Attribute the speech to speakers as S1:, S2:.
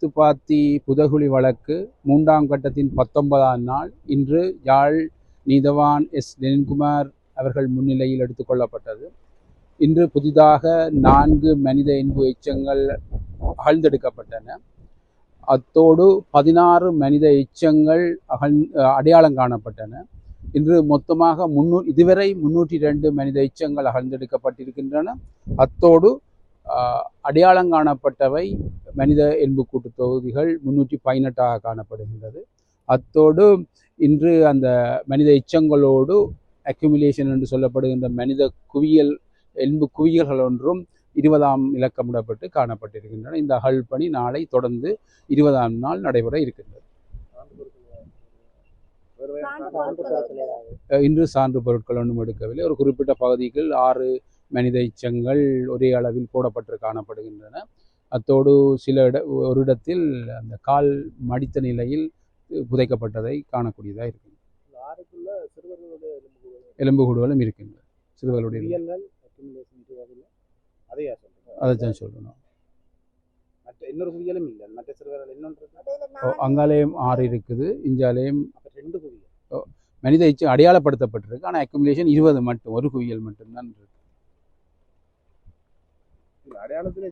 S1: துப்பாத்தி புதகுழி வழக்கு 3ஆம் கட்டத்தின் 19ஆம் நாள் இன்று யாழ் நீதவான் எஸ் லெனின்குமார் அவர்கள் முன்னிலையில் எடுத்துக்கொள்ளப்பட்டது. இன்று புதிதாக 4 மனித இன்பு எச்சங்கள் அகழ்ந்தெடுக்கப்பட்டன. அத்தோடு 16 மனித எச்சங்கள் அடையாளம் காணப்பட்டன. இன்று மொத்தமாக இதுவரை 302 மனித எச்சங்கள் அகழ்ந்தெடுக்கப்பட்டிருக்கின்றன. அத்தோடு அடையாளம் காணப்பட்டவை மனித எலும்புக்கூட்டு தொகுதிகள் 318 காணப்படுகின்றது. அத்தோடு இன்று அந்த மனித எச்சங்களோடு அக்யூமுலேஷன் என்று சொல்லப்படுகின்ற மனித குவியல் எலும்பு குவியல்கள் ஒன்றும் 20ஆம் இலக்கமிடப்பட்டு காணப்பட்டிருக்கின்றன. இந்த அகழ்பணி நாளை தொடர்ந்து 20ஆம் நாள் நடைபெற இருக்கின்றது. இன்று சான்று பொருட்கள் ஒன்றும் எடுக்கவில்லை. ஒரு குறிப்பிட்ட பகுதிகள் 6 மனித எச்சங்கள் ஒரே அளவில் போடப்பட்டு காணப்படுகின்றன. அத்தோடு ஒரு இடத்தில் அந்த கால் மடித்த நிலையில் புதைக்கப்பட்டதை காணக்கூடியதாக இருக்கு. எலும்புக்கூடுகளும் இருக்கின்றன. சிறுவர்களுடைய அதைத்தான் சொல்லணும். அங்காலயம் 6 இருக்குது, இஞ்சாலயம் 2 குவியல் மனித எச்சம் அடையாளப்படுத்தப்பட்டிருக்கு. ஆனால் அக்குமுலேஷன் 20 மட்டும், ஒரு குவியல் மட்டும்தான் இருக்கு. அடையாளத்தில்